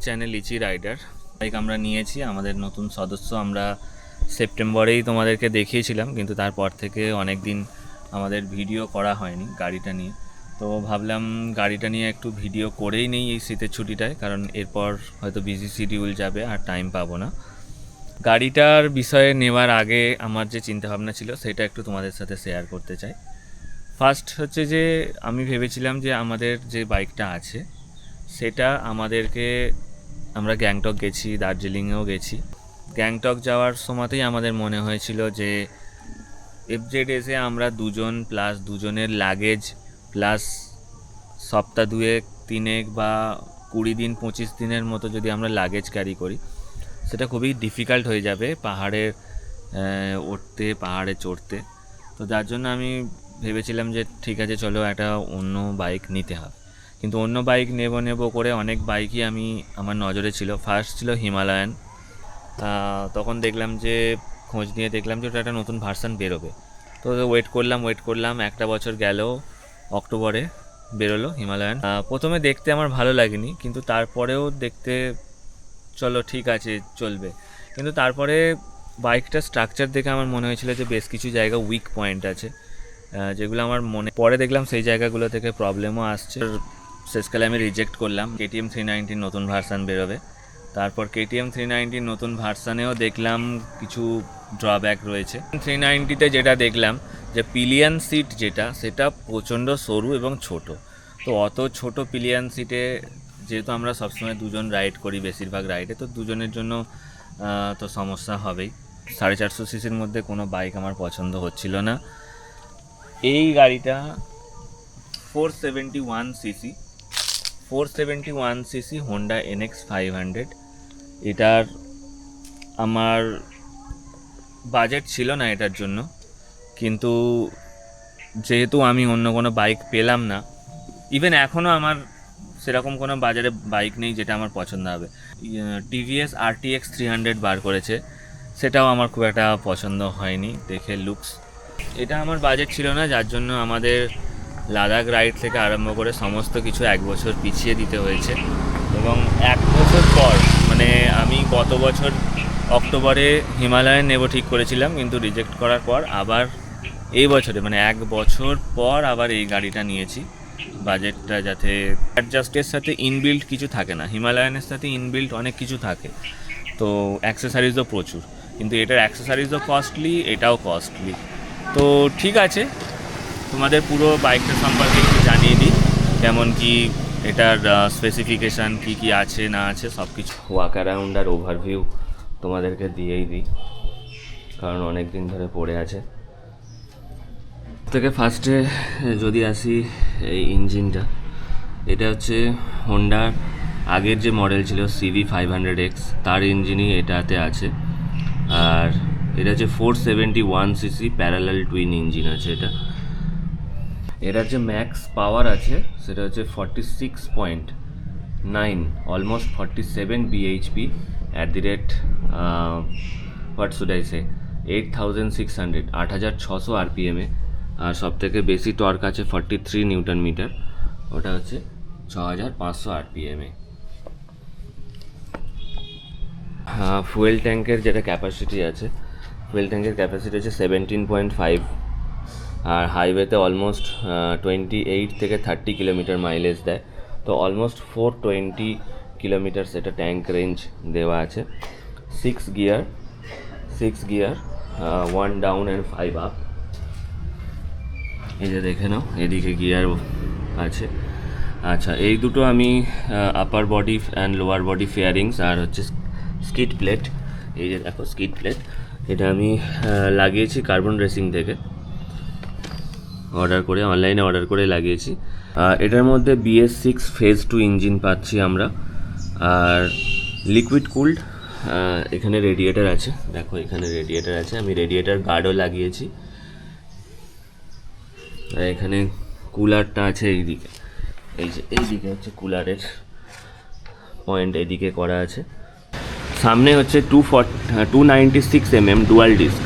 Channel লিচি rider bike আমরা নিয়েছি। আমাদের নতুন সদস্য, আমরা সেপ্টেম্বরেই তোমাদেরকে দেখিয়েছিলাম, কিন্তু তারপর থেকে অনেক দিন আমাদের ভিডিও করা হয়নি গাড়িটা নিয়ে। তো ভাবলাম গাড়িটা নিয়ে একটু ভিডিও করেই নেই এই শীতের ছুটিটায়, কারণ এরপর হয়তো বিজি শিডিউল যাবে আর টাইম পাবো না। গাড়িটার বিষয়ে নেওয়ার আগে আমার যে চিন্তাভাবনা ছিল সেটা একটু তোমাদের সাথে শেয়ার করতে চাই। ফার্স্ট হচ্ছে যে আমি ভেবেছিলাম যে আমাদের যে বাইকটা আছে সেটা আমাদেরকে, আমরা গ্যাংটক গেছি, দার্জিলিংয়েও গেছি। গ্যাংটক যাওয়ার সময়তেই আমাদের মনে হয়েছিল যে এফজেডএসে আমরা দুজন প্লাস দুজনের লাগেজ প্লাস সপ্তাহ দুয়েক তিনেক বা 20 দিন 25 দিনের মতো যদি আমরা লাগেজ ক্যারি করি, সেটা খুবই ডিফিকাল্ট হয়ে যাবে পাহাড়ে উঠতে, পাহাড়ে চড়তে। তো যার জন্য আমি ভেবেছিলাম যে ঠিক আছে, চলো একটা অন্য বাইক নিতে হবে। কিন্তু অন্য বাইক নেব করে অনেক বাইকই আমার নজরে ছিল। ফার্স্ট ছিল হিমালয়ান। তখন দেখলাম যে খোঁজ নিয়ে দেখলাম যে ওটা একটা নতুন ভার্সান বেরোবে। তো ওয়েট করলাম 1 বছর গেল, অক্টোবরে বেরোলো হিমালয়ান। প্রথমে দেখতে আমার ভালো লাগেনি, কিন্তু তারপরেও দেখতে চলো ঠিক আছে, চলবে। কিন্তু তারপরে বাইকটার স্ট্রাকচার দেখে আমার মনে হয়েছিল যে বেশ কিছু জায়গা উইক পয়েন্ট আছে, যেগুলো আমার পরে দেখলাম সেই জায়গাগুলো থেকে প্রবলেমও আসছে। শেষকালে আমি রিজেক্ট করলাম। KTM 390 নতুন ভার্সান বেরোবে। তারপর KTM 390 নতুন ভার্সানেও দেখলাম কিছু ড্রব্যাক রয়েছে। 390-তে যেটা দেখলাম যে পিলিয়ন সিট সেটা প্রচণ্ড সরু এবং ছোট। তো অত ছোট পিলিয়ন সিটে যেহেতু আমরা সবসময় দুজন রাইড করি বেশিরভাগ রাইডে, তো দুজনের জন্য তো সমস্যা হবেই। 450 সিসির মধ্যে কোনো বাইক আমার পছন্দ হচ্ছিল না। এই গাড়িটা 471 সিসি হোন্ডা NX 500। এটার আমার বাজেট ছিল না এটার জন্য, কিন্তু যেহেতু আমি অন্য কোনো বাইক পেলাম না, ইভেন এখনও আমার সেরকম কোনো বাজারে বাইক নেই যেটা আমার পছন্দ হবে। TVS RTX 300 বার করেছে, সেটাও আমার খুব একটা পছন্দ হয়নি দেখে লুকস। এটা আমার বাজেট ছিল না, যার জন্য আমাদের লাদাখ রাইড থেকে আরম্ভ করে সমস্ত কিছু 1 বছর পিছিয়ে দিতে হয়েছে। এবং 1 বছর পর, মানে আমি গত বছর অক্টোবরে হিমালয়ান নেব ঠিক করেছিলাম, কিন্তু রিজেক্ট করার পর আবার এই বছরে, মানে 1 বছর পর আবার এই গাড়িটা নিয়েছি। বাজেটটা যাতে অ্যাডজাস্টের সাথে ইনবিল্ট কিছু থাকে না, হিমালয়ানের সাথে ইনবিল্ট অনেক কিছু থাকে, তো অ্যাক্সেসারিজও প্রচুর, কিন্তু এটার অ্যাক্সেসারিজও কস্টলি, এটাও কস্টলি। তো ঠিক আছে, তোমাদের পুরো বাইকটা সম্পর্কে একটু জানিয়ে দিই, কেমন কি এটার স্পেসিফিকেশান কী আছে না আছে সব কিছু ওয়াক অ্যারাউন্ড আর ওভারভিউ তোমাদেরকে দিয়েই দিই, কারণ অনেক দিন ধরে পড়ে আছে। থেকে ফার্স্টে যদি আসি এই ইঞ্জিনটা, এটা হচ্ছে হোন্ডার আগের যে মডেল ছিল CV 500X, তার ইঞ্জিনই এটাতে আছে। আর এটা হচ্ছে 471 সিসি প্যারালাল টুইন ইঞ্জিন আছে এটার যে ম্যাক্স পাওয়ার আছে সেটা হচ্ছে 46.9, almost 47 bhp at the rate what should I say 8600, 8600 RPM-এ। আর সব থেকে বেশি টর্ক আছে 43 নিউটন মিটার, ওটা হচ্ছে 6500 RPM-এ। ফুয়েল ট্যাঙ্কের যেটা ক্যাপাসিটি আছে, ফুয়েল ট্যাঙ্কের ক্যাপাসিটি হচ্ছে 17.5, আর হাইওয়েতে অলমোস্ট 28 থেকে 30 কিলোমিটার মাইলেজ দেয়, তো অলমোস্ট 420 কিলোমিটার সেটা ট্যাঙ্ক রেঞ্জ দেওয়া আছে। 6 গিয়ার, 1 ডাউন অ্যান্ড 5 আপ। এই যে দেখে নাও, এদিকে গিয়ার আছে। আচ্ছা, এই দুটো আমি upper body and lower body fairings আর হচ্ছে স্কিড প্লেট, এই যে দেখো স্কিড প্লেট, এটা আমি লাগিয়েছি কার্বন রেসিং থেকে অনলাইনে অর্ডার করে লাগিয়েছি। এটার মধ্যে BS6 ফেজ 2 ইঞ্জিন পাচ্ছি আমরা, আর লিকুইড কুলড। এখানে রেডিয়েটার আছে, দেখো এখানে রেডিয়েটার আছে, আমি রেডিয়েটার গার্ডও লাগিয়েছি। আর এখানে কুলারটা আছে এইদিকে, এইদিকে হচ্ছে কুলারের পয়েন্ট, এদিকে করা আছে। সামনে হচ্ছে 296mm ডুয়াল ডিস্ক।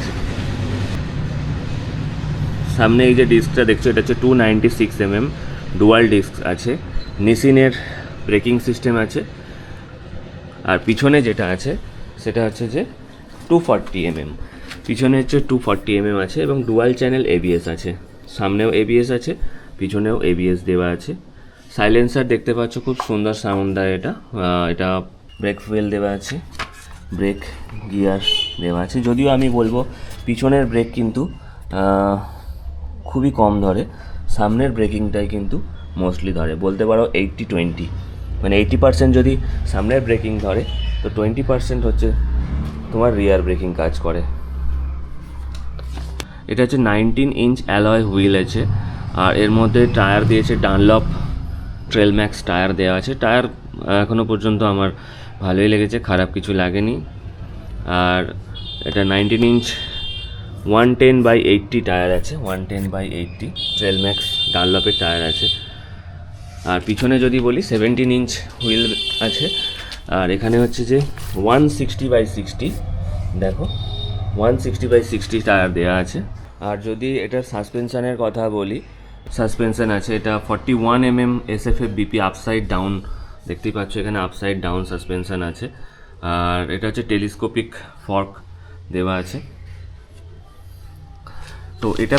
সামনে এই যে ডিস্কটা দেখছো, এটা হচ্ছে 296mm ডুয়াল ডিস্ক আছে। নিসিনের ব্রেকিং সিস্টেম আছে, আর পিছনে যেটা আছে সেটা হচ্ছে যে 240 mm, পিছনে হচ্ছে 240 mm আছে এবং ডুয়াল চ্যানেল এবিএস আছে, সামনেও এবিএস আছে, পিছনেও এবিএস দেওয়া আছে। সাইলেন্সার দেখতে পাচ্ছ, খুব সুন্দর সাউন্ড দেয় এটা। এটা ব্রেক ফুয়েল দেওয়া আছে, ব্রেক গিয়ার দেওয়া আছে। যদিও আমি বলবো পিছনের ব্রেক কিন্তু খুবই কম ধরে, সামনের ব্রেকিংটাই কিন্তু মোস্টলি ধরে। বলতে পারো 80-20, মানে 80% যদি সামনের ব্রেকিং ধরে তো 20% হচ্ছে তোমার রিয়ার ব্রেকিং কাজ করে। এটা হচ্ছে 19 ইঞ্চ অ্যালয় হুইল আছে, আর এর মধ্যে টায়ার দিয়েছে ডানলপ ট্রেল ম্যাক্স টায়ার দেওয়া আছে। টায়ার এখনও পর্যন্ত আমার ভালোই লেগেছে, খারাপ কিছু লাগেনি। আর এটা 19 ইঞ্চ 110/80 টায়ার আছে, 110/80 ট্রেল ম্যাক্স ডানলপের টায়ার আছে। আর পিছনে যদি বলি 17 ইঞ্চ হুইল আছে, আর এখানে হচ্ছে যে 160/60, দেখো 160/60 টায়ার দেওয়া আছে। আর যদি এটার সাসপেনশনের কথা বলি, সাসপেনশন আছে এটা 41 mm SFF BP upside down, দেখতেই পাচ্ছ এখানে আপসাইড ডাউন সাসপেনশন আছে। আর এটা হচ্ছে টেলিস্কোপিক ফর্ক দেওয়া আছে। তো এটা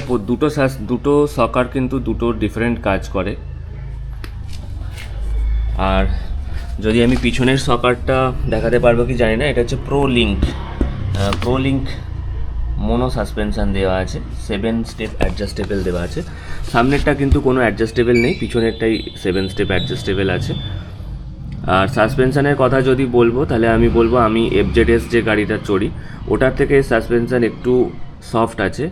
দুটো সকার কিন্তু দুটো ডিফারেন্ট কাজ করে। আর যদি আমি পিছনের সকারটা দেখাতে পারবো কি জানি না, এটা হচ্ছে প্রো লিঙ্ক মোনো সাসপেনশন দেওয়া আছে, 7 স্টেপ অ্যাডজাস্টেবল দেওয়া আছে। সামনেরটা কিন্তু কোনো অ্যাডজাস্টেবল নেই, পিছনেরটাই 7 স্টেপ অ্যাডজাস্টেবল আছে। আর সাসপেনশনের কথা যদি বলবো তাহলে আমি বলবো আমি FZS যে গাড়িটা চড়ি ওটার থেকে সাসপেনশন একটু সফট আছে,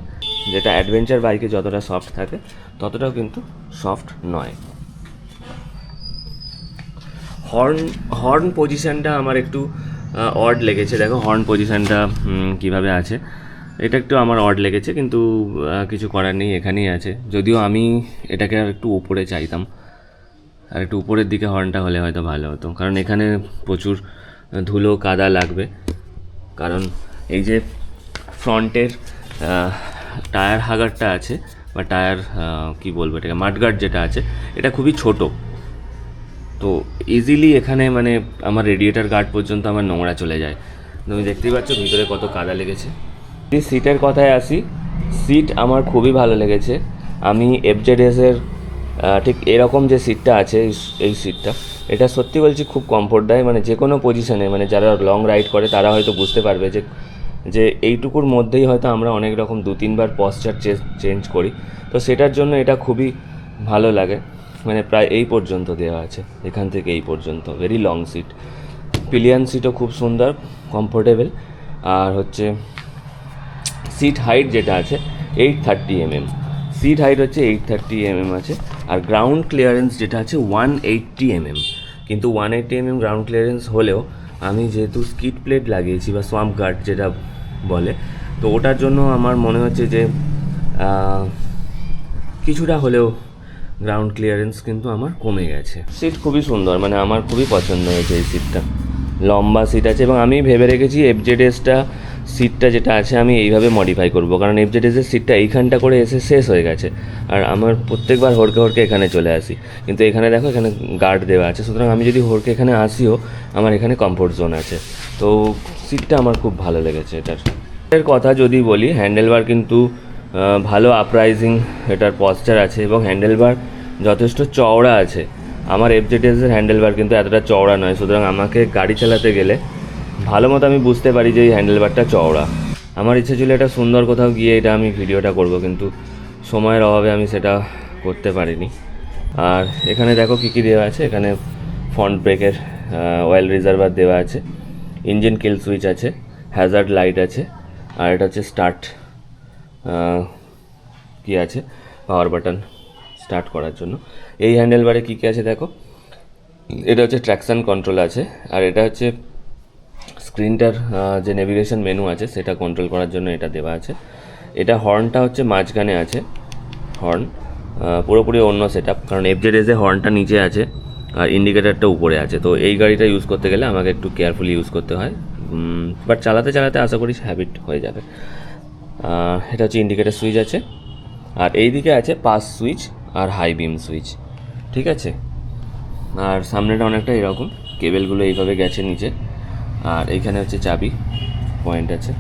যেটা অ্যাডভেঞ্চার বাইকে যতটা সফট থাকে ততটাও কিন্তু সফট নয়। হর্ন পজিশানটা আমার একটু অড লেগেছে, দেখো হর্ন পজিশানটা কীভাবে আছে, এটা একটু আমার অড লেগেছে, কিন্তু কিছু করার নেই, এখানেই আছে। যদিও আমি এটাকে আর একটু উপরে চাইতাম, আর একটু উপরের দিকে হর্নটা হলে হয়তো ভালো হতো, কারণ এখানে প্রচুর ধুলো কাদা লাগবে। কারণ এই যে ফ্রন্টের টায়ার হাগারটা আছে বা টায়ার কি বলবো এটাকে, মাডগার্ড যেটা আছে, এটা খুবই ছোট, তো ইজিলি এখানে মানে আমার রেডিয়েটার গার্ড পর্যন্ত আমার নোংরা চলে যায়। তুমি দেখতেই পাচ্ছ ভিতরে কত কাদা লেগেছে। যদি সিটের কথায় আসি, সিট আমার খুবই ভালো লেগেছে। আমি FZS-এর ঠিক এরকম যে সিটটা আছে, এই সিটটা, এটা সত্যি বলছি খুব কমফোর্ট দেয়, মানে যে কোনো পজিশনে, মানে যারা লং রাইড করে তারা হয়তো বুঝতে পারবে যে এইটুকুর মধ্যেই হয়তো আমরা অনেক রকম 2-3 বার পশ্চার চেঞ্জ করি, তো সেটার জন্য এটা খুবই ভালো লাগে। মানে প্রায় এই পর্যন্ত দেওয়া আছে, এখান থেকে এই পর্যন্ত, ভেরি লং সিট। পিলিয়ন সিটও খুব সুন্দর, কমফোর্টেবল। আর হচ্ছে সিট হাইট যেটা আছে 830 mm, সিট হাইট হচ্ছে 830 mm আছে। আর গ্রাউন্ড ক্লিয়ারেন্স যেটা আছে 180 mm, কিন্তু 180 mm গ্রাউন্ড ক্লিয়ারেন্স হলেও আমি যেহেতু স্কিড প্লেট লাগিয়েছি বা সোয়াম্প গার্ড যেটা বলে, তো ওটার জন্য আমার মনে হচ্ছে যে কিছুটা হলেও গ্রাউন্ড ক্লিয়ারেন্স কিন্তু আমার কমে গেছে। সিট খুবই সুন্দর, মানে আমার খুবই পছন্দ হয়েছে এই সিটটা, লম্বা সিট আছে। এবং আমি ভেবে রেখেছি FZS-টা সিটটা যেটা আছে আমি এইভাবে মডিফাই করব, কারণ FZS-এর সিটটা এইখানটা করে এসে শেষ হয়ে গেছে, আর আমার প্রত্যেকবার হড়কে এখানে চলে আসি, কিন্তু এখানে দেখো এখানে গার্ড দেওয়া আছে, সুতরাং আমি যদি হড়কে এখানে আসিও আমার এখানে কমফোর্ট জোন আছে। তো সিটটা আমার খুব ভালো লেগেছে। এটার কথা যদি বলি, হ্যান্ডেলবার কিন্তু ভালো আপরাইজিং এটার পশ্চার আছে এবং হ্যান্ডেলবার যথেষ্ট চওড়া আছে। আমার FZS-এর হ্যান্ডেলবার কিন্তু এতটা চওড়া নয়, সুতরাং আমাকে গাড়ি চালাতে গেলে ভালো মতো আমি বুঝতে পারি যে এই হ্যান্ডেলবারটা চওড়া। আমার ইচ্ছে ছিল এটা সুন্দর কোথাও গিয়ে এটা আমি ভিডিওটা করব, কিন্তু সময়ের অভাবে আমি সেটা করতে পারিনি। আর এখানে দেখো কী কী দেওয়া আছে, এখানে ফ্রন্ট ব্রেকের অয়েল রিজার্ভার দেওয়া আছে, ইঞ্জিন কিল সুইচ আছে, হ্যাজার্ড লাইট আছে, আর এটা হচ্ছে স্টার্ট কি আছে, পাওয়ার বাটন স্টার্ট করার জন্য। এই হ্যান্ডেলবারে কী কী আছে দেখো, এটা হচ্ছে ট্র্যাকশন কন্ট্রোল আছে, আর এটা হচ্ছে স্ক্রিনটার যে নেভিগেশন মেনু আছে সেটা কন্ট্রোল করার জন্য এটা দেওয়া আছে। এটা হর্নটা হচ্ছে মাঝখানে আছে, হর্ন পুরোপুরি অন্য সেট আপ, কারণ FZS-এ হর্নটা নিচে আছে আর ইন্ডিকেটারটা উপরে আছে, তো এই গাড়িটা ইউজ করতে গেলে আমাকে একটু কেয়ারফুলি ইউজ করতে হয়, বাট চালাতে আশা করি হ্যাবিট হয়ে যাবে। এটা হচ্ছে ইন্ডিকেটার সুইচ আছে, আর এই দিকে আছে পাস সুইচ আর হাই বিম সুইচ, ঠিক আছে। আর সামনেটা অনেকটা এরকম, কেবেলগুলো এইভাবে গেছে নিচে, আর এখানে হচ্ছে চাবি পয়েন্ট আছে।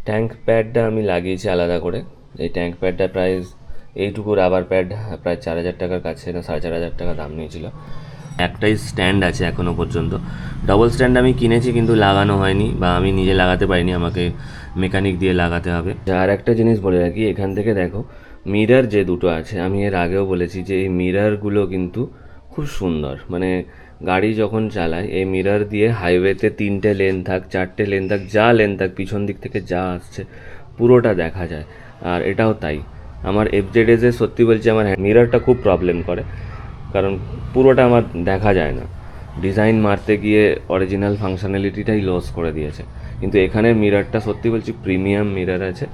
ট্যাঙ্ক প্যাডটা আমি লাগিয়েছি আলাদা করে। এই ট্যাঙ্ক প্যাডটা প্রাইস এইটুকু রাবার প্যাড প্রায় 4,000 টাকার কাছে, না 4,500 টাকা দাম নিয়েছিল। একটাই স্ট্যান্ড আছে এখনও পর্যন্ত। ডবল স্ট্যান্ড আমি কিনেছি কিন্তু লাগানো হয়নি, বা আমি নিজে লাগাতে পারিনি, আমাকে মেকানিক দিয়ে লাগাতে হবে। আর একটা জিনিস বলে রাখি, এখান থেকে দেখো মিরর যে দুটো আছে, আমি এর আগেও বলেছি যে এই মিররগুলো কিন্তু খুব সুন্দর। মানে গাড়ি যখন চালায় এই মিরর দিয়ে হাইওয়েতে 3টে লেন থাক, 4টে লেন থাক, যা লেন থাক, পিছন দিক থেকে যা আসছে পুরোটা দেখা যায়। আর এটাও তাই। আমার এফজেডএসে সত্যি বলছি আমার মিররটা খুব প্রবলেম করে, কারণ পুরোটা আমার দেখা যায় না। ডিজাইন মারতে গিয়ে অরিজিনাল ফাংশনালিটিটাই লস করে দিয়েছে। কিন্তু এখানের মিররটা সত্যি বলছি প্রিমিয়াম মিরর আছে,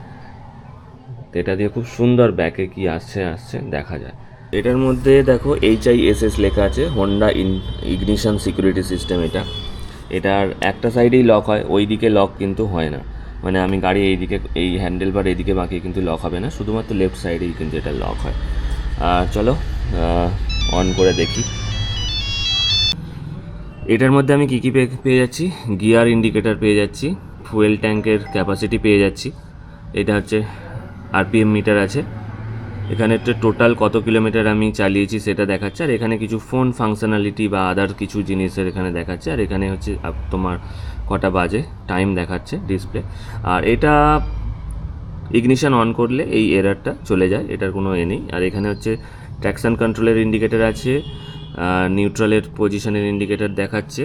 এটা দিয়ে খুব সুন্দর ব্যাকে কি আসছে দেখা যায়। এটার মধ্যে দেখো HISS লেখা আছে, হোন্ডা ইগনিশন সিকিউরিটি সিস্টেম। এটার একটা সাইডেই লক হয়, ওই দিকে লক কিন্তু হয় না। মানে আমি গাড়ি এইদিকে, এই হ্যান্ডেল বার এইদিকে বাঁকিয়ে কিন্তু লক হবে না, শুধুমাত্র লেফট সাইডেই কিন্তু এটা লক হয়। আর চলো অন করে দেখি। এটার মধ্যে আমি কী কী পেয়ে যাচ্ছি, গিয়ার ইন্ডিকেটর পেয়ে যাচ্ছি, ফুয়েল ট্যাঙ্কের ক্যাপাসিটি পেয়ে যাচ্ছি, এটা হচ্ছে RPM মিটার আছে, এখানে একটা টোটাল কত কিলোমিটার আমি চালিয়েছি সেটা দেখাচ্ছে, আর এখানে কিছু ফোন ফাংশনালিটি বা আদার কিছু জিনিসের এখানে দেখাচ্ছে, আর এখানে হচ্ছে তোমার কটা বাজে টাইম দেখাচ্ছে ডিসপ্লে। আর এটা ইগনিশন অন করলে এই এরারটা চলে যায়, এটার কোনো নেই। আর এখানে হচ্ছে ট্র্যাকশন কন্ট্রোলের ইন্ডিকেটর আছে, নিউট্রালের পজিশনের ইন্ডিকেটর দেখাচ্ছে,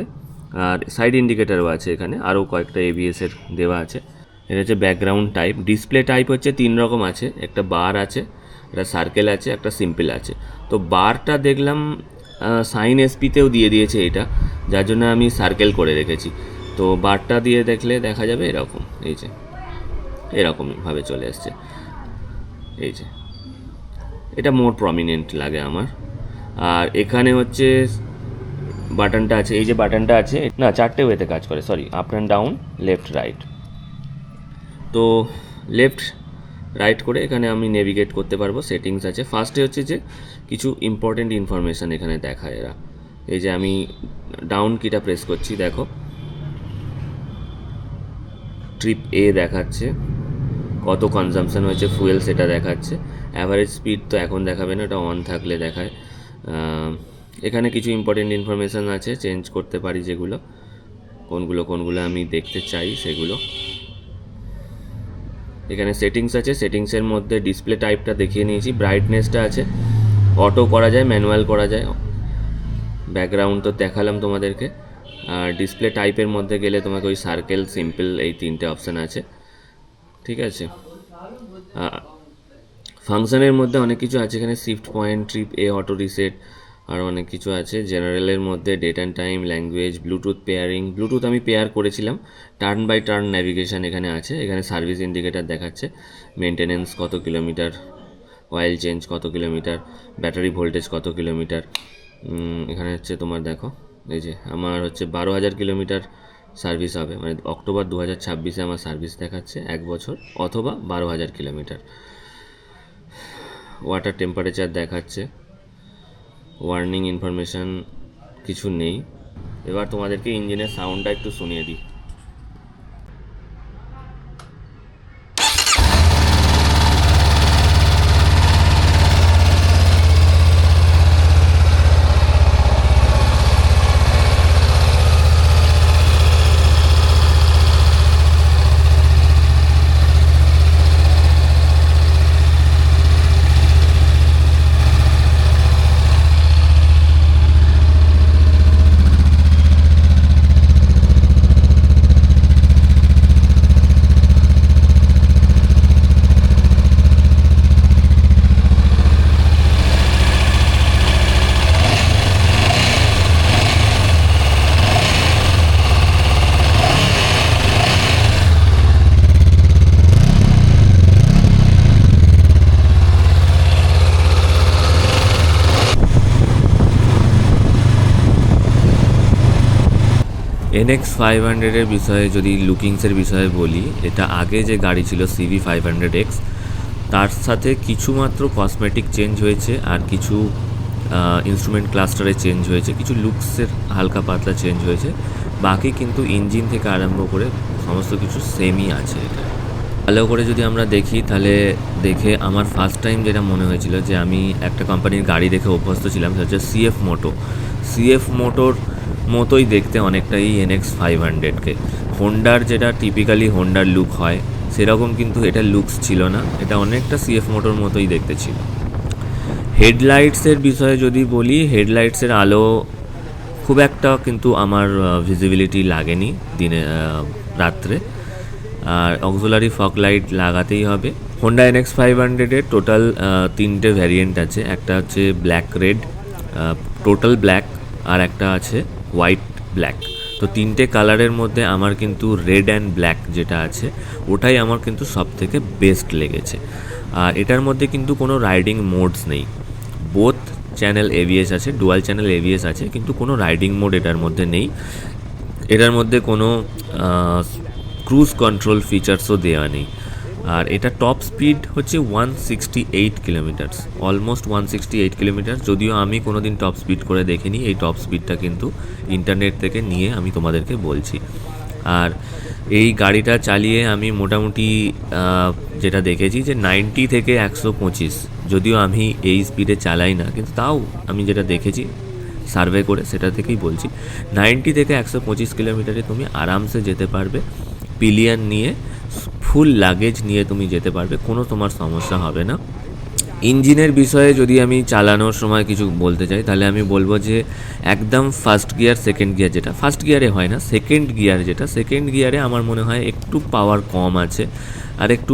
আর সাইড ইন্ডিকেটরও আছে। এখানে আরও কয়েকটা ABS-এর দেওয়া আছে। এটা হচ্ছে ব্যাকগ্রাউন্ড টাইপ। ডিসপ্লে টাইপ হচ্ছে 3 রকম আছে, একটা বার আছে, একটা সার্কেল আছে, একটা সিম্পল আছে। তো বারটা দেখলাম সাইন SPতেও দিয়ে দিয়েছে এটা, যার জন্য আমি সার্কেল করে রেখেছি। তো বারটা দিয়ে দেখলে দেখা যাবে এরকম, এই যে এরকমভাবে চলে আসছে, এই যে এটা মোর প্রমিনেন্ট লাগে আমার। আর এখানে হচ্ছে বাটনটা আছে, এই যে বাটনটা আছে না, 4টে ওয়েতে কাজ করে, sorry, up and down, left right. তো লেফট রাইট করে এখানে আমি নেভিগেট করতে পারবো। সেটিংস আছে, ফার্স্টে হচ্ছে যে কিছু ইম্পর্টেন্ট ইনফরমেশান এখানে দেখায় এরা। এই যে আমি ডাউন কিটা প্রেস করছি, দেখো ট্রিপ A দেখাচ্ছে, কত কনজামশন হয়েছে ফুয়েল সেটা দেখাচ্ছে। অ্যাভারেজ স্পিড তো এখন দেখাবে না, এটা অন থাকলে দেখায়। এখানে কিছু ইম্পর্টেন্ট ইনফরমেশান আছে, চেঞ্জ করতে পারি যেগুলো, কোনগুলো আমি দেখতে চাই সেগুলো। এখানে সেটিংস আছে, সেটিংসের মধ্যে ডিসপ্লে টাইপটা দেখিয়ে নিয়েছি, ব্রাইটনেসটা আছে, অটো করা যায়, ম্যানুয়াল করা যায়, ব্যাকগ্রাউন্ড তো দেখালাম তোমাদেরকে। আর ডিসপ্লে টাইপের মধ্যে গেলে তোমাকে ওই সার্কেল, সিম্পল, এই 3টে অপশান আছে, ঠিক আছে। ফাংশনের মধ্যে অনেক কিছু আছে এখানে, shift point, trip A, auto reset, আর অনেক কিছু আছে। জেনারেলের মধ্যে date and time, language, bluetooth pairing, bluetooth আমি পেয়ার করেছিলাম। টার্ন বাই টার্ন ন্যাভিগেশন এখানে আছে। এখানে সার্ভিস ইন্ডিকেটার দেখাচ্ছে, মেনটেনেন্স কত কিলোমিটার, অয়েল চেঞ্জ কত কিলোমিটার, ব্যাটারি ভোল্টেজ কত কিলোমিটার। এখানে হচ্ছে তোমার দেখো, এই যে আমার হচ্ছে 12,000 কিলোমিটার সার্ভিস হবে, মানে অক্টোবর 2026-এ আমার সার্ভিস দেখাচ্ছে 1 বছর, অথবা 12,000 কিলোমিটার। ওয়াটার টেম্পারেচার দেখাচ্ছে, ওয়ার্নিং ইনফরমেশান কিছু নেই। এবার তোমাদেরকে ইঞ্জিনের সাউন্ডটা একটু শুনিয়ে দিই। NX 500-এর বিষয়ে যদি লুকিংসের বিষয়ে বলি, এটা আগে যে গাড়ি ছিল CV 500X, তার সাথে কিছু মাত্র কসমেটিক চেঞ্জ হয়েছে, আর কিছু ইনস্ট্রুমেন্ট ক্লাস্টারে চেঞ্জ হয়েছে, কিছু লুকসের হালকা পাতলা চেঞ্জ হয়েছে, বাকি কিন্তু ইঞ্জিন থেকে আরম্ভ করে সমস্ত কিছু সেমই আছে এটা। ভালো করে যদি আমরা দেখি তাহলে দেখে আমার ফার্স্ট টাইম যেটা মনে হয়েছিল যে আমি একটা কোম্পানির গাড়ি দেখে অভ্যস্ত ছিলাম, সেটা হচ্ছে সিএফ মোটোর মতোই দেখতে অনেকটাই NX500কে। হোন্ডার যেটা টিপিক্যালি হোন্ডার লুক হয় সেরকম কিন্তু এটা লুকস ছিল না, এটা অনেকটা সিএফ মোটোর মতোই দেখতে ছিল। হেডলাইটসের বিষয়ে যদি বলি, হেডলাইটসের আলো খুব একটা কিন্তু আমার ভিজিবিলিটি লাগেনি দিনে রাত্রে। আর অক্সিলারি ফগ লাইট লাগাতেই হবে। হোন্ডা NX500-এর টোটাল 3টে ভ্যারিয়েন্ট আছে, একটা হচ্ছে ব্ল্যাক রেড, টোটাল ব্ল্যাক, আর একটা আছে হোয়াইট ব্ল্যাক। তো 3টে কালারের মধ্যে আমার কিন্তু রেড অ্যান্ড ব্ল্যাক যেটা আছে ওটাই আমার কিন্তু সব থেকে বেস্ট লেগেছে। আর এটার মধ্যে কিন্তু কোনো রাইডিং মোডস নেই, বোথ চ্যানেল ABS আছে, ডুয়াল চ্যানেল ABS আছে, কিন্তু কোনো রাইডিং মোড এটার মধ্যে নেই। এটার মধ্যে কোনো ক্রুজ কন্ট্রোল ফিচার্সও দেওয়া নেই। আর এটা টপ স্পিড হচ্ছে 168 কিলোমিটার্স, অলমোস্ট 168 কিলোমিটার। যদিও আমি কোনো দিন টপ স্পিড করে দেখিনি, এই টপ স্পিডটা কিন্তু ইন্টারনেট থেকে নিয়ে আমি তোমাদেরকে বলছি। আর এই গাড়িটা চালিয়ে আমি মোটামুটি যেটা দেখেছি যে 90 থেকে 125, যদিও আমি এই স্পিডে চালাই না, কিন্তু তাও আমি যেটা দেখেছি সার্ভে করে সেটা থেকেই বলছি, 90 থেকে 125 কিলোমিটারে তুমি আরামসে যেতে পারবে। পিলিয়ন নিয়ে, ফুল লাগেজ নিয়ে তুমি যেতে পারবে, কোনো তোমার সমস্যা হবে না। ইঞ্জিনের বিষয়ে যদি আমি চালানোর সময় কিছু বলতে চাই তাহলে আমি বলবো যে একদম ফার্স্ট গিয়ার সেকেন্ড গিয়ার, যেটা ফার্স্ট গিয়ারে হয় না, সেকেন্ড গিয়ার যেটা, সেকেন্ড গিয়ারে আমার মনে হয় একটু পাওয়ার কম আছে, আর একটু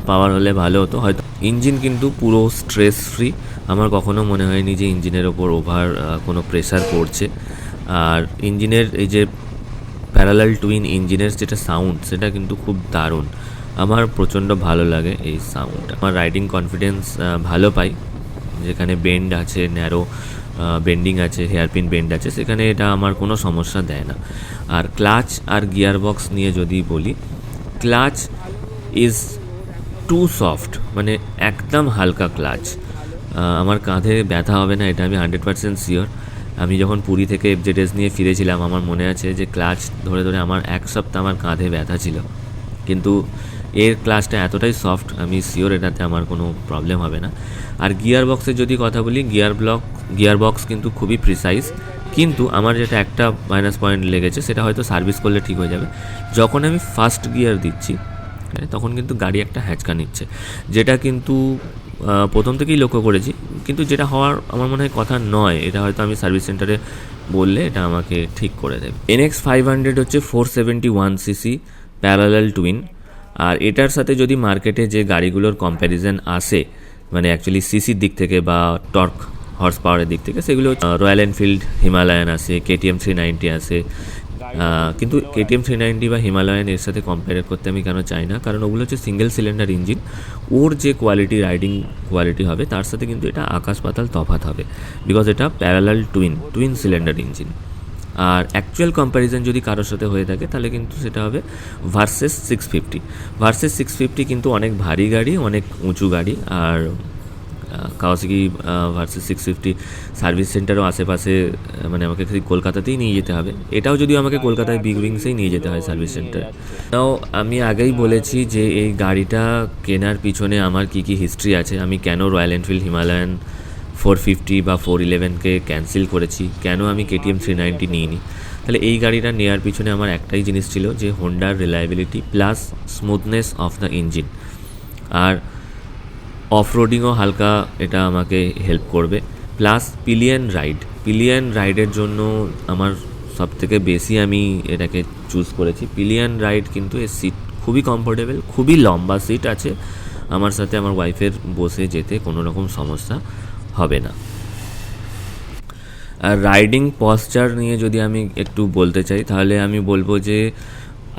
পাওয়ার হলে ভালো হতো হয়তো। ইঞ্জিন কিন্তু পুরো স্ট্রেস ফ্রি, আমার কখনো মনে হয়নি যে ইঞ্জিনের ওপর ওভার কোনো প্রেশার পড়ছে। আর ইঞ্জিনের এই যে প্যারালাল টুইন ইঞ্জিনের যেটা সাউন্ড, সেটা কিন্তু খুব দারুণ, আমার প্রচণ্ড ভালো লাগে এই সাউন্ডটা। আমার রাইডিং কনফিডেন্স ভালো পাই, যেখানে বেন্ড আছে, ন্যারো বেন্ডিং আছে, হেয়ারপিন বেন্ড আছে, সেখানে এটা আমার কোনো সমস্যা দেয় না। আর ক্লাচ আর গিয়ার বক্স নিয়ে যদি বলি, ক্লাচ ইজ টু সফট, মানে একদম হালকা ক্লাচ, আমার কাঁধে ব্যথা হবে না এটা আমি 100% শিওর। আমি যখন পুরী থেকে FZS নিয়ে ফিরেছিলাম, আমার মনে আছে যে ক্লাচ ধরে ধরে আমার এক সপ্তাহ আমার কাঁধে ব্যথা ছিল, কিন্তু এর ক্লাচটা এতটাই সফট, আমি শিওর এটাতে আমার কোনো প্রবলেম হবে না। আর গিয়ার বক্সের যদি কথা বলি, গিয়ার বক্স কিন্তু খুবই প্রিসাইজ, কিন্তু আমার যেটা একটা মাইনাস পয়েন্ট লেগেছে, সেটা হয়তো সার্ভিস করলে ঠিক হয়ে যাবে। যখন আমি ফার্স্ট গিয়ার দিচ্ছি তখন কিন্তু গাড়ি একটা হ্যাঁচকা নিচ্ছে, যেটা কিন্তু প্রথম থেকেই লক্ষ্য করেছি, কিন্তু যেটা হওয়ার আমার মনে হয় কথা নয়, এটা হয়তো আমি সার্ভিস সেন্টারে বললে এটা আমাকে ঠিক করে দেবে। NX500 হচ্ছে 471cc প্যারালাল টুইন। আর এটার সাথে যদি মার্কেটে যে গাড়িগুলোর কম্প্যারিজন আসে, মানে অ্যাকচুয়ালি সিসির দিক থেকে বা টর্ক হর্স পাওয়ারের দিক থেকে, সেগুলো রয়্যাল এনফিল্ড হিমালয়ান আছে, KTM 390 আছে, কিন্তু KTM 390 বা হিমালয়ান এর সাথে কম্পেয়ার করতে আমি কেন চাই না, কারণ ওগুলো হচ্ছে সিঙ্গেল সিলিন্ডার ইঞ্জিন, ওর যে কোয়ালিটি, রাইডিং কোয়ালিটি হবে তার সাথে কিন্তু এটা আকাশ পাতাল তফাৎ হবে, বিকজ এটা প্যারালাল টুইন সিলিন্ডার ইঞ্জিন। আর অ্যাকচুয়াল কম্প্যারিজন যদি কারোর সাথে হয়ে থাকে তাহলে কিন্তু সেটা হবে ভার্সেস 650 কিন্তু অনেক ভারী গাড়ি, অনেক উঁচু গাড়ি। আর কাওয়াসাকি ভার্সেস 650 সার্ভিস সেন্টারও আশেপাশে, মানে আমাকে কলকাতাতেই নিয়ে যেতে হবে, এটাও যদিও আমাকে কলকাতায় বিগ উইংসেই নিয়ে যেতে হয় সার্ভিস সেন্টার। তাও আমি আগেই বলেছি যে এই গাড়িটা কেনার পিছনে আমার কী কী হিস্ট্রি আছে, আমি কেন রয়্যাল এনফিল্ড হিমালয়ান 450 বা 411কে ক্যান্সেল করেছি, কেন আমি KTM 390 নিইনি। তাহলে এই গাড়িটা নেওয়ার পিছনে আমার একটাই জিনিস ছিল, যে হোন্ডার reliability plus smoothness of the engine, আর অফরোডিংও হালকা এটা আমাকে হেল্প করবে, প্লাস পিলিয়ন রাইডের জন্য আমার সবথেকে বেশি আমি এটাকে চুজ করেছি। পিলিয়ন রাইড কিন্তু এর সিট খুবই কমফোর্টেবল, খুবই লম্বা সিট আছে, আমার সাথে আমার ওয়াইফের বসে যেতে কোনো রকম সমস্যা হবে না। আর রাইডিং পশ্চার নিয়ে যদি আমি একটু বলতে চাই তাহলে আমি বলবো যে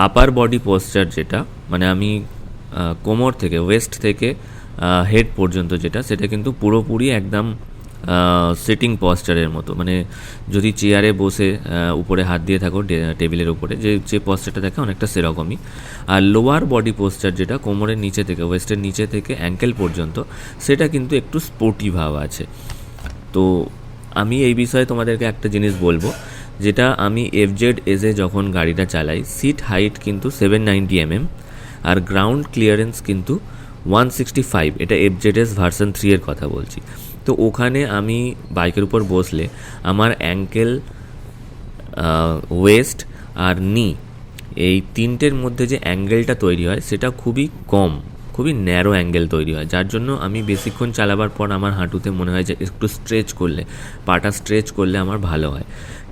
আপার বডি পশ্চার যেটা, মানে আমি কোমর থেকে, ওয়েস্ট থেকে হেড পর্যন্ত যেটা, সেটা কিন্তু পুরোপুরি একদম সিটিং পশ্চারের মতো, মানে যদি চেয়ারে বসে উপরে হাত দিয়ে থাকো টেবিলের উপরে, যে পশ্চারটা দেখে অনেকটা সেরকমই। আর লোয়ার বডি পশ্চার যেটা কোমরের নিচে থেকে, ওয়েস্টের নিচে থেকে অ্যাঙ্কেল পর্যন্ত, সেটা কিন্তু একটু স্পোর্টি ভাব আছে। তো আমি এই বিষয়ে তোমাদেরকে একটা জিনিস বলবো, যেটা আমি FZ এসে যখন গাড়িটা চালাই, সিট হাইট কিন্তু 790 mm আর গ্রাউন্ড ক্লিয়ারেন্স কিন্তু 165। এটা FZS ভার্সন 3 এর কথা বলছি। তো ওখানে আমি বাইকের উপর বসলে আমার অ্যাঙ্কেল, ওয়েস্ট আর নি, এই তিনটের মধ্যে যে অ্যাঙ্গেলটা তৈরি হয় সেটা খুবই কম, খুবই ন্যারো অ্যাঙ্গেল তৈরি হয়, যার জন্য আমি বেশিক্ষণ চালাবার পর আমার হাঁটুতে মনে হয় যে একটু স্ট্রেচ করলে, পাটা স্ট্রেচ করলে আমার ভালো হয়।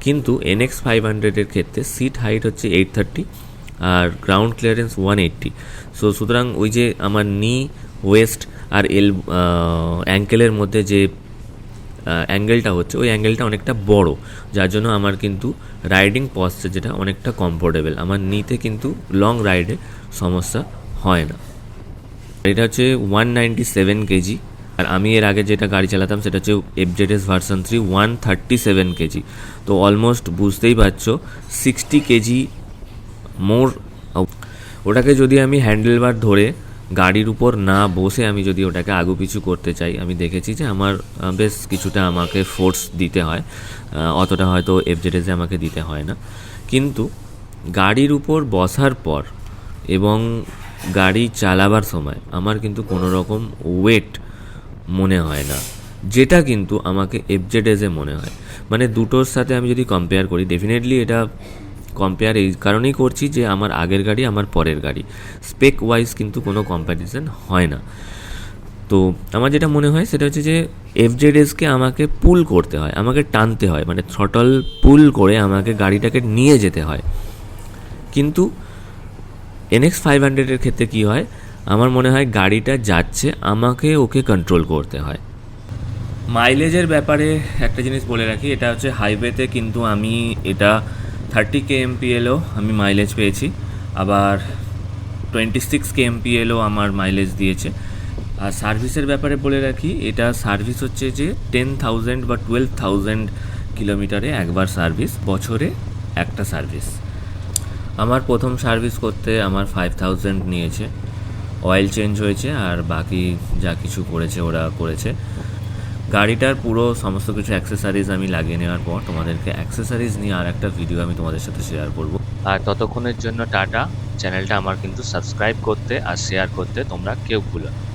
কিন্তু NX 500-এর ক্ষেত্রে সিট হাইট হচ্ছে 830 আর গ্রাউন্ড ক্লিয়ারেন্স 180। সুতরাং ওই যে আমার নি, ওয়েস্ট আর অ্যাঙ্কেলের মধ্যে যে অ্যাঙ্গেলটা হচ্ছে, ওই অ্যাঙ্গেলটা অনেকটা বড়, যার জন্য আমার কিন্তু রাইডিং পশ্চার যেটা অনেকটা কমফোর্টেবল, আমার নিতে কিন্তু লং রাইডে সমস্যা হয় না। এটা হচ্ছে 197 কেজি, আর আমি এর আগে যেটা গাড়ি চালাতাম সেটা হচ্ছে FZS ভার্সন 3, 137 কেজি। তো অলমোস্ট বুঝতেই পারছো 60 কেজি মোর। ওটাকে যদি আমি হ্যান্ডেলবার ধরে গাড়ির উপর না বসে আমি যদি ওটাকে আগুপিছু করতে চাই, আমি দেখেছি যে আমার বেশ কিছুটা আমাকে ফোর্স দিতে হয়, অতটা হয়তো FZS-এ আমাকে দিতে হয় না। কিন্তু গাড়ির উপর বসার পর এবং গাড়ি চালাবার সময় আমার কিন্তু কোনো রকম ওয়েট মনে হয় না, যেটা কিন্তু আমাকে FZS-এ মনে হয়। মানে দুটোর সাথে আমি যদি কম্পেয়ার করি, ডেফিনেটলি এটা কম্পেয়ার এই কারণেই করছি যে আমার আগের গাড়ি, আমার পরের গাড়ি, স্পেক ওয়াইজ কিন্তু কোনো কম্প্যারিজন হয় না। তো আমার যেটা মনে হয় সেটা হচ্ছে যে FZS-কে আমাকে পুল করতে হয়, আমাকে টানতে হয়, মানে থ্রটল পুল করে আমাকে গাড়িটাকে নিয়ে যেতে হয়। কিন্তু NX 500-এর ক্ষেত্রে কী হয়, আমার মনে হয় গাড়িটা যাচ্ছে, আমাকে ওকে কন্ট্রোল করতে হয়। মাইলেজের ব্যাপারে একটা জিনিস বলে রাখি, এটা হচ্ছে হাইওয়েতে কিন্তু আমি এটা 30 kmpl-ও আমি মাইলেজ পেয়েছি, আবার 26 kmpl-ও আমার মাইলেজ দিয়েছে। আর সার্ভিসের ব্যাপারে বলে রাখি, এটা সার্ভিস হচ্ছে যে 10,000 বা 12,000 কিলোমিটারে একবার সার্ভিস, বছরে একটা সার্ভিস। আমার প্রথম সার্ভিস করতে আমার 5,000 নিয়েছে, অয়েল চেঞ্জ হয়েছে আর বাকি যা কিছু করেছে ওরা করেছে। গাড়িটার পুরো সমস্ত কিছু অ্যাক্সেসারিজ আমি লাগিয়ে নেওয়ার পর তোমাদেরকে অ্যাক্সেসারিজ নিয়ে আর একটা ভিডিও আমি তোমাদের সাথে শেয়ার করব। আর ততক্ষণের জন্য টাটা। চ্যানেলটা আমার কিন্তু সাবস্ক্রাইব করতে আর শেয়ার করতে তোমরা কেউ ভুলো না।